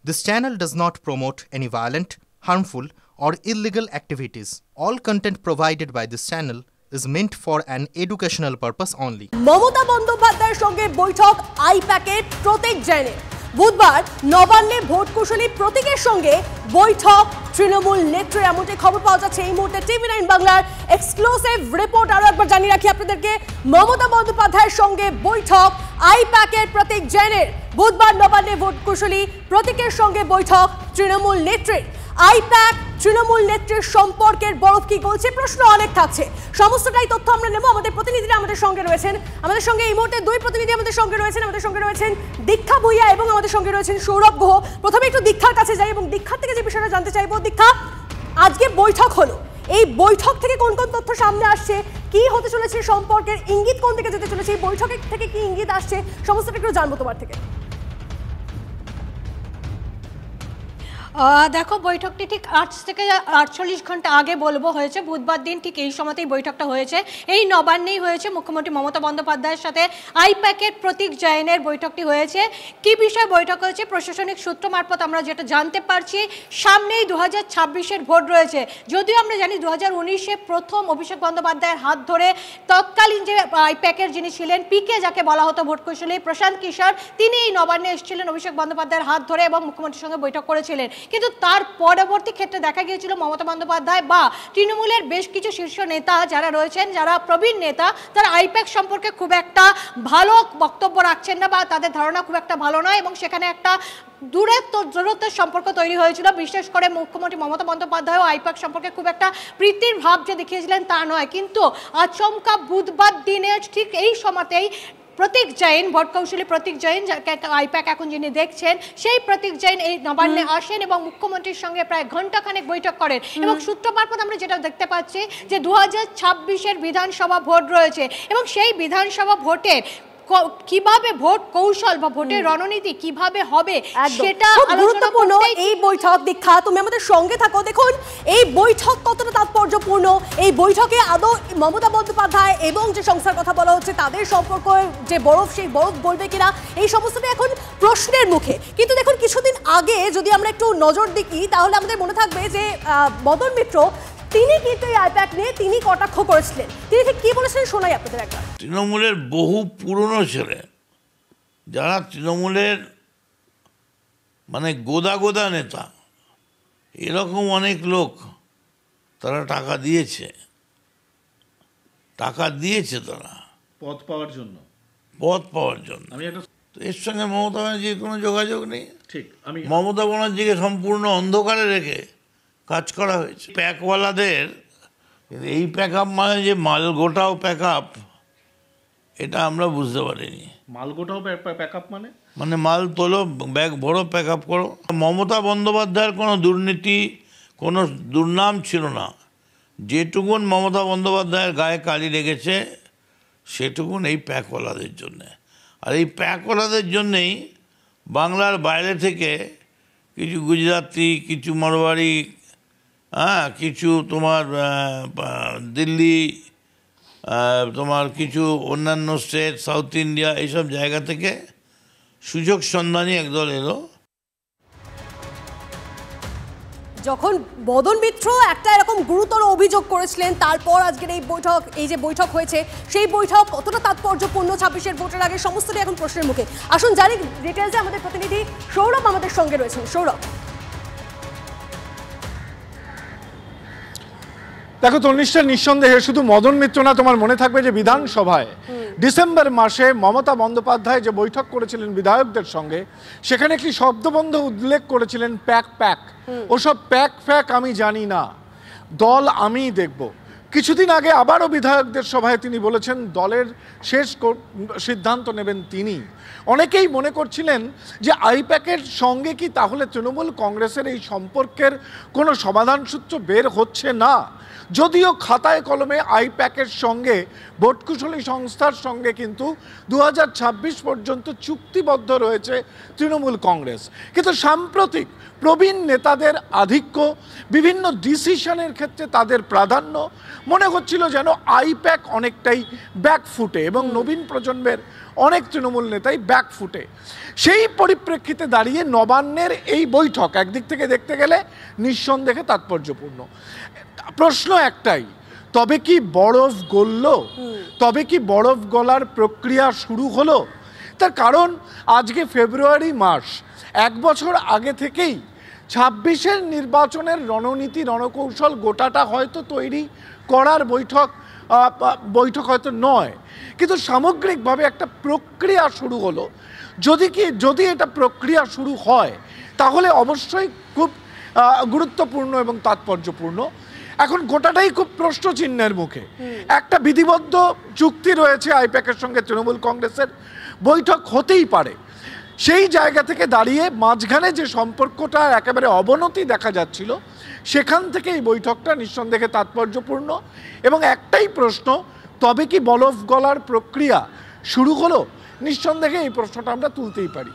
This channel does not promote any violent, harmful, or illegal activities. All content provided by this channel is meant for an educational purpose only. Mamata বন্দ্যোপাধ্যায়ের সঙ্গে বৈঠক আইপ্যাকের প্রতীক জৈনের। বুধবার নবান্নে vote কুশলী প্রতীকের সঙ্গে বৈঠক তৃণমূল নেত্রী, এমনটাই খবর পাওয়া যাচ্ছে এই মুহূর্তে। TV9 বাংলার এক্সক্লুসিভ রিপোর্ট। আরো একবার জানিয়ে রাখি আপনাদেরকে, মমতা বন্দ্যোপাধ্যায়ের সঙ্গে বৈঠক আইপ্যাকের প্রতীক জৈনের। বুধবার নবান্নে ভোট কুশলী প্রতীকের সঙ্গে বৈঠক তৃণমূল নেত্রীর। আইপ্যাক তৃণমূল নেত্রীর সম্পর্কের বরফ কি গলছে, প্রশ্ন অনেক থাকছে। সমস্তটাই তথ্য আমরা নেব। আমাদের প্রতিনিধিরা আমাদের সঙ্গে রয়েছেন। আমাদের সঙ্গে এই মুহূর্তে দুই প্রতিনিধি আমাদের সঙ্গে রয়েছেন। আমাদের সঙ্গে রয়েছেন দীক্ষা ভূঁইয়া এবং আমাদের সঙ্গে রয়েছেন সৌরভ গুহ। প্রথমে একটু দীক্ষার কাছে যাই এবং দীক্ষার থেকে যে বিষয়টা জানতে চাইবো, দীক্ষা, আজকে বৈঠক হলো, এই বৈঠক থেকে কোন কোন তথ্য সামনে আসছে, কি হতে চলেছে, সম্পর্কের ইঙ্গিত কোন দিকে যেতে চলেছে, এই বৈঠকের থেকে কি ইঙ্গিত আসছে, সমস্তটা একটু জানবো তোমার থেকে। দেখো, বৈঠকটি ঠিক 8 থেকে 48 ঘন্টা আগে বলবো হয়েছে। বুধবার দিন ঠিক এই সময়তেই বৈঠকটা হয়েছে, এই নবান্নেই হয়েছে। মুখ্যমন্ত্রী মমতা বন্দ্যোপাধ্যায়ের সাথে আইপ্যাকের প্রতীক জৈনের বৈঠকটি হয়েছে। কি বিষয়ে বৈঠক হয়েছে, প্রশাসনিক সূত্র মারফত আমরা যেটা জানতে পারছি, সামনেই 2026-এর ভোট রয়েছে। যদিও আমরা জানি 2019-এ প্রথম অভিষেক বন্দ্যোপাধ্যায়ের হাত ধরে তৎকালীন যে আইপ্যাকের যিনি ছিলেন পিকে, যাকে বলা হতো ভোট কুশলী, প্রশান্ত কিশোর, তিনি এই নবান্নে এসেছিলেন অভিষেক বন্দ্যোপাধ্যায়ের হাত ধরে এবং মুখ্যমন্ত্রীর সঙ্গে বৈঠক করেছিলেন। কিন্তু তার পরবর্তী ক্ষেত্রে দেখা গিয়েছিল মমতা বন্দ্যোপাধ্যায় বা তৃণমূলের বেশ কিছু শীর্ষ নেতা যারা রয়েছেন, যারা প্রবীণ নেতা, তারা আইপ্যাক সম্পর্কে খুব একটা ভালো বক্তব্য রাখছেন না বা তাদের ধারণা খুব একটা ভালো নয় এবং সেখানে একটা দূরত্বের সম্পর্ক তৈরি হয়েছিল। বিশেষ করে মুখ্যমন্ত্রী মমতা বন্দ্যোপাধ্যায় আইপ্যাক সম্পর্কে খুব একটা প্রীতির ভাব যে দেখিয়েছিলেন তা নয়। কিন্তু আচমকা বুধবার দিনে ঠিক এই সময়তেই প্রতীক জৈন, ভোট কৌশলী প্রতীক জৈন, আইপ্যাক এখন যিনি দেখছেন, সেই প্রতীক জৈন এই নবান্নে আসেন এবং মুখ্যমন্ত্রীর সঙ্গে প্রায় ঘণ্টাখানেক বৈঠক করেন। এবং সূত্র মারফত আমরা যেটা দেখতে পাচ্ছি যে 2026-এর বিধানসভা ভোট রয়েছে এবং সেই বিধানসভা ভোটের কিভাবে ভোট কৌশল বা ভোটের রণনীতি কিভাবে হবে সেটা গুরুত্বপূর্ণ এই বৈঠক। দীক্ষা, তুমি আমাদের সঙ্গে থাকো। দেখুন, এই বৈঠক কতটা তাৎপর্যপূর্ণ, এই বৈঠকে আদৌ মমতা বন্দ্যোপাধ্যায় এবং যে সংস্থার কথা বলা হচ্ছে তাদের সম্পর্ক যে বরফ, সেই বরফ গলবে কিনা, এই সমস্তটা এখন প্রশ্নের মুখে। কিন্তু দেখুন, কিছুদিন আগে যদি আমরা একটু নজর দিই তাহলে আমাদের মনে থাকবে যে মদন মিত্র, তিনি কিন্তু এই আইপ্যাক নিয়ে তিনি কটাক্ষ করেছিলেন। তিনি ঠিক কি বলেছিলেন শোনাই আপনাদের একবার। তৃণমূলের বহু পুরনো ছেলে, যারা তৃণমূলের মানে গোদা নেতা, এরকম অনেক লোক, তারা টাকা দিয়েছে তারা পদ পাওয়ার জন্য। এর সঙ্গে মমতা ব্যানার্জির কোনো যোগাযোগ নেই। ঠিক, মমতা ব্যানার্জিকে সম্পূর্ণ অন্ধকারে রেখে কাজ করা হয়েছে। প্যাকওয়ালাদের এই প্যাক আপ মানে যে মাল গোটাও প্যাক আপ, এটা আমরা বুঝতে পারিনি। মাল গোটাও প্যাক আপ মানে মাল তোলো, ব্যাগ ভরো, প্যাক আপ করো। মমতা বন্দ্যোপাধ্যায়ের কোনো দুর্নীতি, কোনো দুর্নাম ছিল না। যেটুকুন মমতা বন্দ্যোপাধ্যায়ের গায়ে কালি লেগেছে সেটুকুন এই প্যাকওয়ালাদের জন্যে। আর এই প্যাকওয়ালাদের জন্যেই বাংলার বাইরে থেকে কিছু গুজরাটি, কিছু মারোয়ারি, কিছু তোমার দিল্লি, তোমার কিছু অন্যান্য স্টেট, সাউথ ইন্ডিয়া, এইসব জায়গা থেকে সুযোগ সন্ধানী একদল এলো। যখন মদন মিত্র একটা এরকম গুরুতর অভিযোগ করেছিলেন, তারপর আজকের এই বৈঠক, এই যে বৈঠক হয়েছে, সেই বৈঠক কতটা তাৎপর্যপূর্ণ 26-এর ভোটের আগে, সমস্তটাই এখন প্রশ্নের মুখে। আসুন জানি ডিটেলসে। আমাদের প্রতিনিধি সৌরভ আমাদের সঙ্গে রয়েছেন। সৌরভ, দেখো তনিষ্ঠা, নিঃসন্দেহে শুধু মদন মিত্র না, তোমার মনে থাকবে যে বিধানসভায় ডিসেম্বর মাসে মমতা বন্দ্যোপাধ্যায় যে বৈঠক করেছিলেন বিধায়কদের সঙ্গে, সেখানে একটি শব্দবন্ধ উল্লেখ করেছিলেন, প্যাক। ওসব প্যাক আমি জানি না, দল আমিই দেখব। কিছুদিন আগে আবারও বিধায়কদের সভায় তিনি বলেছেন দলের শেষ সিদ্ধান্ত নেবেন তিনি। অনেকেই মনে করছিলেন যে আইপ্যাকের সঙ্গে কি তাহলে তৃণমূল কংগ্রেসের এই সম্পর্কের কোনো সমাধান সূত্র বের হচ্ছে না। যদিও খাতায় কলমে আইপ্যাকের সঙ্গে ভোট কুশলী সংস্থার সঙ্গে কিন্তু 2026 পর্যন্ত চুক্তিবদ্ধ রয়েছে তৃণমূল কংগ্রেস। কিন্তু সাম্প্রতিক প্রবীণ নেতাদের আধিক্য, বিভিন্ন ডিসিশনের ক্ষেত্রে তাদের প্রাধান্য, মনে হচ্ছিল যেন আইপ্যাক অনেকটাই ব্যাকফুটে এবং নবীন প্রজন্মের অনেক তৃণমূল নেতাই ব্যাকফুটে। সেই পরিপ্রেক্ষিতে দাঁড়িয়ে নবান্নের এই বৈঠক একদিক থেকে দেখতে গেলে নিঃসন্দেহে তাৎপর্যপূর্ণ। প্রশ্ন একটাই, তবে কি বরফ গলল? তবে কি বরফ গলার প্রক্রিয়া শুরু হলো? তার কারণ আজকে ফেব্রুয়ারি মাস, 1 বছর আগে থেকেই 26-এর নির্বাচনের রণনীতি রণকৌশল গোটাটা হয়তো তৈরি করার বৈঠক হয়তো নয়, কিন্তু সামগ্রিকভাবে একটা প্রক্রিয়া শুরু হলো। যদি এটা প্রক্রিয়া শুরু হয় তাহলে অবশ্যই খুব গুরুত্বপূর্ণ এবং তাৎপর্যপূর্ণ। এখন গোটাটাই খুব প্রশ্নচিহ্নের মুখে। একটা বিধিবদ্ধ চুক্তি রয়েছে আইপ্যাকের সঙ্গে তৃণমূল কংগ্রেসের, বৈঠক হতেই পারে। সেই জায়গা থেকে দাঁড়িয়ে মাঝখানে যে সম্পর্কটা একেবারে অবনতি দেখা যাচ্ছিল, সেখান থেকে এই বৈঠকটা নিঃসন্দেহে তাৎপর্যপূর্ণ। এবং একটাই প্রশ্ন, তবে কি বরফ গলার প্রক্রিয়া শুরু হলো? নিঃসন্দেহে এই প্রশ্নটা আমরা তুলতেই পারি।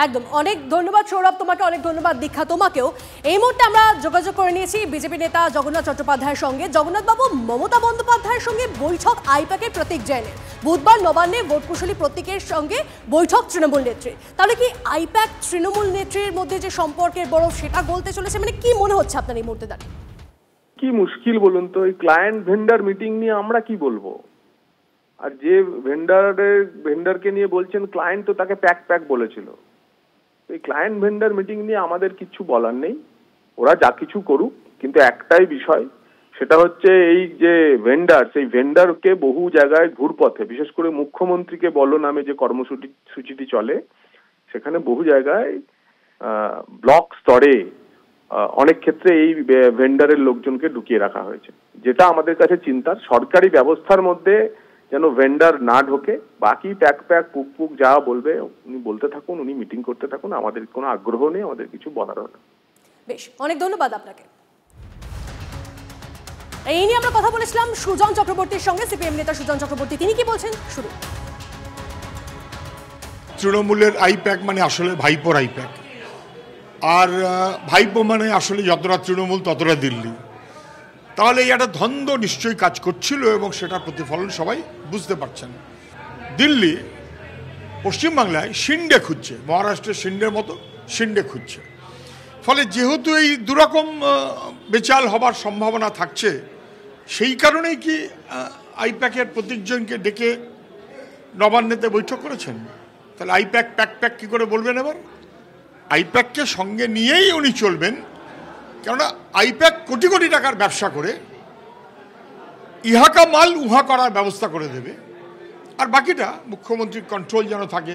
একদম, অনেক ধন্যবাদ সৌরভ তোমাকে, অনেক ধন্যবাদ দীক্ষা তোমাকেও। এই মুহূর্তে আমরা যোগাযোগ করে নিয়েছি বিজেপি নেতা জগন্নাথ চট্টোপাধ্যায়ের সঙ্গে। জগন্নাথ বাবু, মমতা বন্দ্যোপাধ্যায়ের সঙ্গে বৈঠক আইপ্যাকের প্রতীক জৈনের, বুধবার নবান্নে ভোট কুশলী প্রতীকের সঙ্গে বৈঠক তৃণমূল নেত্রীর। তাহলে কি আইপ্যাক তৃণমূল নেত্রীর মধ্যে যে সম্পর্কের বরফ সেটা গলতে চলেছে? মানে কি মনে হচ্ছে আপনার এই মুহূর্তে দাঁড়িয়ে? কি মুশকিল বলুন তো, এই ক্লায়েন্ট ভেন্ডার মিটিং নিয়ে আমরা কি বলবো? আর যে ভেন্ডারকে নিয়ে বলছেন ক্লায়েন্ট, তো তাকে প্যাক বলেছিল। এই ক্লায়েন্ট ভেন্ডার মিটিং নিয়ে আমাদের কিছু বলার নেই, ওরা যা কিছু করুক। কিন্তু একটাই বিষয়, সেটা হচ্ছে এই যে ভেন্ডার, সেই ভেন্ডারকে বহু জায়গায় ঘুরপথে, বিশেষ করে মুখ্যমন্ত্রীকে বলো নামে যে কর্মসূচিটি চলে, সেখানে বহু জায়গায় ব্লক স্তরে অনেক ক্ষেত্রে এই ভেন্ডারের লোকজনকে ঢুকিয়ে রাখা হয়েছে, যেটা আমাদের কাছে চিন্তার। সরকারি ব্যবস্থার মধ্যে যেন ভেন্ডার না ঢোকে। বাকি প্যাক পুক যা বলবে উনি বলতে থাকুন, উনি মিটিং করতে থাকুন, আমাদের কোনো আগ্রহ নেই, আমাদের কিছু বলারও না। বেশ, অনেক ধন্যবাদ আপনাকে। এই নিয়ে আমরা কথা বলেছিলাম সুজন চক্রবর্তীর সঙ্গে, সিপিএম নেতা সুজন চক্রবর্তী, তিনি কি বলছেন শুরু। তৃণমূলের আইপ্যাক মানে আসলে ভাইপোর আইপ্যাক, আর ভাইপো মানে আসলে যতটা তৃণমূল ততটা দিল্লি। তাহলে এই একটা দ্বন্দ্ব নিশ্চয়ই কাজ করছিল এবং সেটার প্রতিফলন সবাই বুঝতে পারছেন। দিল্লি পশ্চিমবাংলায় শিন্ডে খুঁজছে, মহারাষ্ট্রের শিন্ডের মতো শিন্ডে খুঁজছে। ফলে যেহেতু এই দুরকম বেচাল হবার সম্ভাবনা থাকছে, সেই কারণেই কি আইপ্যাকের প্রতীকজনকে ডেকে নবান্নেতে বৈঠক করেছেন। তাহলে আইপ্যাক প্যাক কী করে বলবেন? এবার আইপ্যাককে সঙ্গে নিয়েই উনি চলবেন, কেননা আইপ্যাক কোটি কোটি টাকার ব্যবসা করে ইহাকা মাল উহা করার ব্যবস্থা করে দেবে, আর বাকিটা মুখ্যমন্ত্রীর কন্ট্রোল যেন থাকে।